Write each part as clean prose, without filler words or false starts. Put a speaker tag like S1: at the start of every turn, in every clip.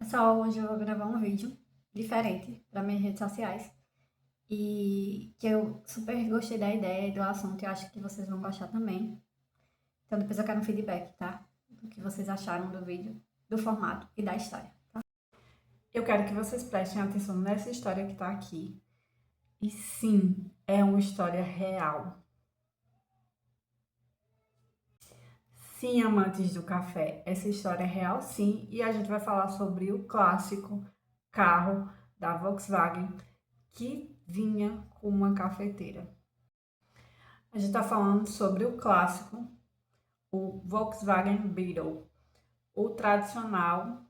S1: Pessoal, hoje eu vou gravar um vídeo diferente para minhas redes sociais e que eu super gostei da ideia e do assunto e acho que vocês vão gostar também. Então depois eu quero um feedback, tá? Do que vocês acharam do vídeo, do formato e da história. Eu quero que vocês prestem atenção nessa história que tá aqui. E sim, é uma história real. Sim, amantes do café, essa história é real sim, e a gente vai falar sobre o clássico carro da Volkswagen que vinha com uma cafeteira. A gente está falando sobre o clássico, o Volkswagen Beetle, o tradicional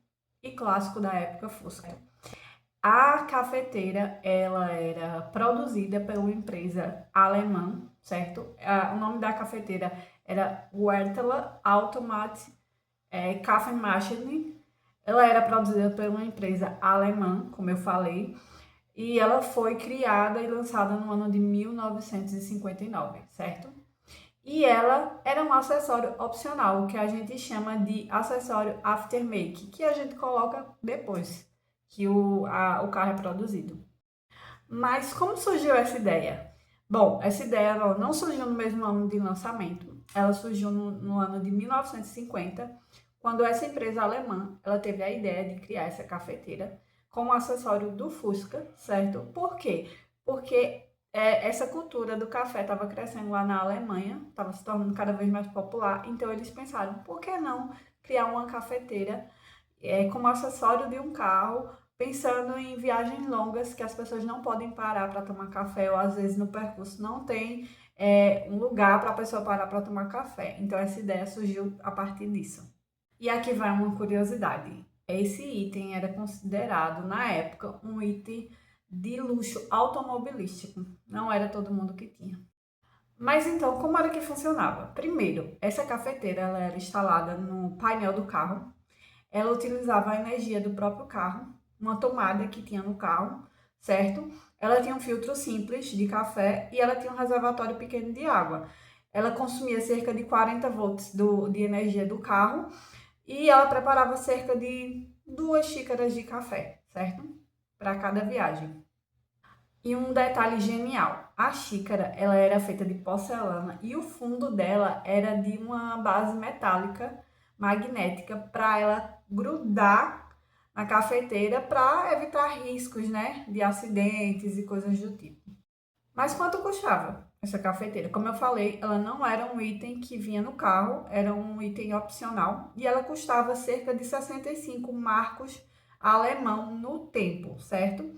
S1: e clássico da época Fusca. A cafeteira, ela era produzida por uma empresa alemã, certo? O nome da cafeteira era Werther Automat Kaffeemaschine. Ela era produzida por uma empresa alemã, como eu falei, e ela foi criada e lançada no ano de 1959, certo? E ela era um acessório opcional, que a gente chama de acessório aftermarket, que a gente coloca depois que o carro é produzido. Mas como surgiu essa ideia? Bom, essa ideia ela não surgiu no mesmo ano de lançamento, ela surgiu no ano de 1950, quando essa empresa alemã ela teve a ideia de criar essa cafeteira como acessório do Fusca, certo? Por quê? Porque essa cultura do café estava crescendo lá na Alemanha, estava se tornando cada vez mais popular, então eles pensaram, por que não criar uma cafeteira como acessório de um carro, pensando em viagens longas que as pessoas não podem parar para tomar café, ou às vezes no percurso não tem um lugar para a pessoa parar para tomar café. Então essa ideia surgiu a partir disso. E aqui vai uma curiosidade. Esse item era considerado, na época, um item de luxo automobilístico. Não era todo mundo que tinha. Mas então, como era que funcionava? Primeiro, essa cafeteira ela era instalada no painel do carro. Ela utilizava a energia do próprio carro, uma tomada que tinha no carro, certo? Ela tinha um filtro simples de café e ela tinha um reservatório pequeno de água. Ela consumia cerca de 40 volts de energia do carro e ela preparava cerca de 2 xícaras de café, certo? Para cada viagem. E um detalhe genial, a xícara ela era feita de porcelana e o fundo dela era de uma base metálica magnética para ela grudar na cafeteira para evitar riscos, né, de acidentes e coisas do tipo. Mas quanto custava essa cafeteira? Como eu falei, ela não era um item que vinha no carro, era um item opcional e ela custava cerca de 65 marcos alemão no tempo, certo?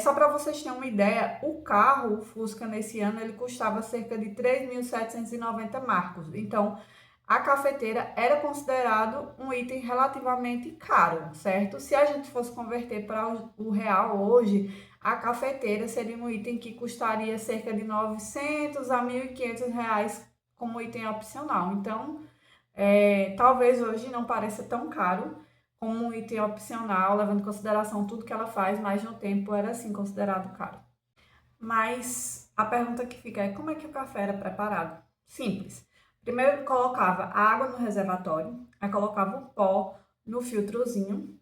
S1: Só para vocês terem uma ideia, o carro, o Fusca, nesse ano, ele custava cerca de 3.790 marcos. Então, a cafeteira era considerado um item relativamente caro, certo? Se a gente fosse converter para o real hoje, a cafeteira seria um item que custaria cerca de 900 a 1.500 reais como item opcional. Então, talvez hoje não pareça tão caro como um item opcional, levando em consideração tudo que ela faz, mas no tempo era assim considerado caro. Mas a pergunta que fica é como é que o café era preparado? Simples. Primeiro colocava a água no reservatório, aí colocava o pó no filtrozinho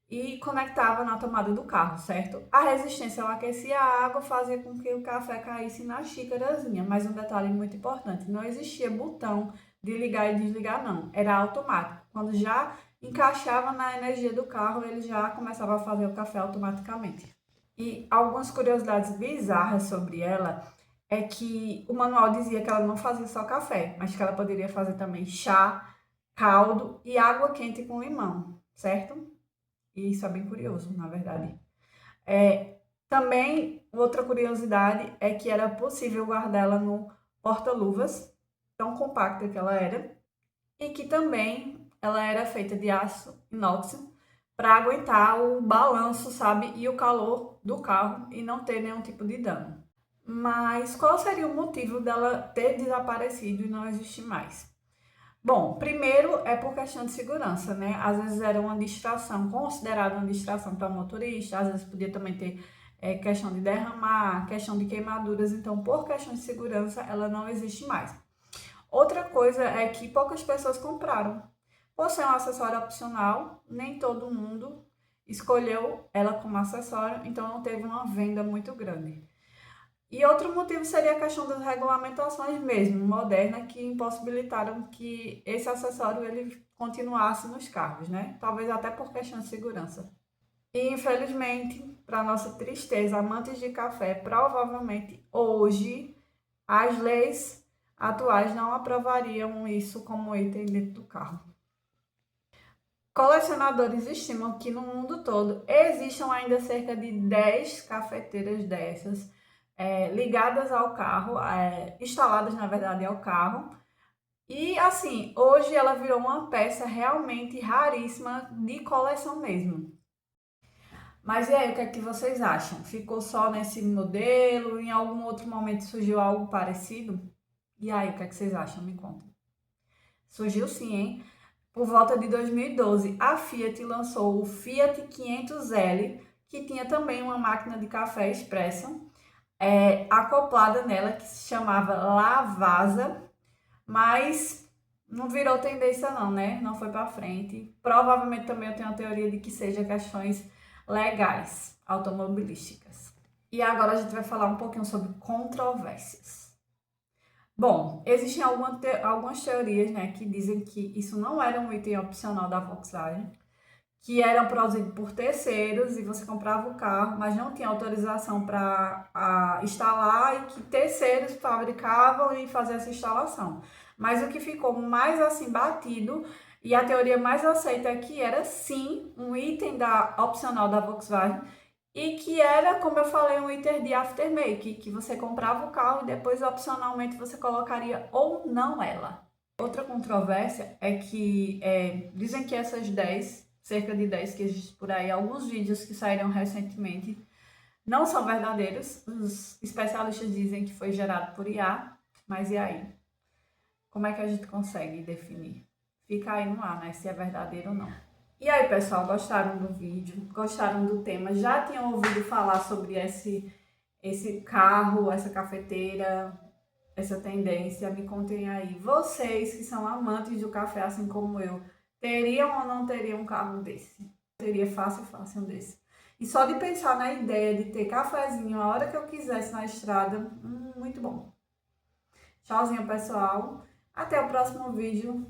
S1: e conectava na tomada do carro, certo? A resistência ao aquecer a água fazia com que o café caísse na xícarazinha, mas um detalhe muito importante, não existia botão de ligar e desligar não, era automático. Quando já encaixava na energia do carro, ele já começava a fazer o café automaticamente. E algumas curiosidades bizarras sobre ela é que o manual dizia que ela não fazia só café, mas que ela poderia fazer também chá, caldo e água quente com limão, certo? E isso é bem curioso, na verdade. Também, outra curiosidade é que era possível guardá-la no porta-luvas, tão compacta que ela era, e que também ela era feita de aço inox para aguentar o balanço, sabe, e o calor do carro e não ter nenhum tipo de dano. Mas qual seria o motivo dela ter desaparecido e não existir mais? Bom, primeiro é por questão de segurança, né? Às vezes era uma distração, considerada uma distração para o motorista, às vezes podia também ter questão de derramar, questão de queimaduras, então por questão de segurança ela não existe mais. Outra coisa é que poucas pessoas compraram. Por ser um acessório opcional, nem todo mundo escolheu ela como acessório, então não teve uma venda muito grande. E outro motivo seria a questão das regulamentações mesmo, modernas, que impossibilitaram que esse acessório ele continuasse nos carros, né? Talvez até por questão de segurança. E infelizmente, para nossa tristeza, amantes de café, provavelmente hoje as leis atuais não aprovariam isso como item dentro do carro. Colecionadores estimam que no mundo todo existam ainda cerca de 10 cafeteiras dessas ligadas ao carro, instaladas na verdade ao carro. E assim, hoje ela virou uma peça realmente raríssima de coleção mesmo. Mas e aí, o que é que vocês acham? Ficou só nesse modelo? Em algum outro momento surgiu algo parecido? E aí, o que é que vocês acham? Me conta. Surgiu sim, hein? Por volta de 2012, a Fiat lançou o Fiat 500L, que tinha também uma máquina de café expresso acoplada nela, que se chamava Lavazza, mas não virou tendência não, né? Não foi para frente. Provavelmente também eu tenho a teoria de que seja questões legais, automobilísticas. E agora a gente vai falar um pouquinho sobre controvérsias. Bom, existem algumas teorias, né, que dizem que isso não era um item opcional da Volkswagen, que eram produzidos por terceiros e você comprava o carro, mas não tinha autorização para instalar e que terceiros fabricavam e faziam essa instalação. Mas o que ficou mais assim batido e a teoria mais aceita é que era sim um item opcional da Volkswagen e que era, como eu falei, um item de aftermarket, que você comprava o carro e depois opcionalmente você colocaria ou não ela. Outra controvérsia é que dizem que essas 10, cerca de 10 que existem por aí, alguns vídeos que saíram recentemente, não são verdadeiros. Os especialistas dizem que foi gerado por IA, mas e aí? Como é que a gente consegue definir? Fica aí no ar, né? Se é verdadeiro ou não. E aí, pessoal, gostaram do vídeo? Gostaram do tema? Já tinham ouvido falar sobre esse carro, essa cafeteira, essa tendência? Me contem aí. Vocês que são amantes do café, assim como eu, teriam ou não teriam um carro desse? Teria fácil um desse. E só de pensar na ideia de ter cafezinho a hora que eu quisesse na estrada, muito bom. Tchauzinho, pessoal. Até o próximo vídeo.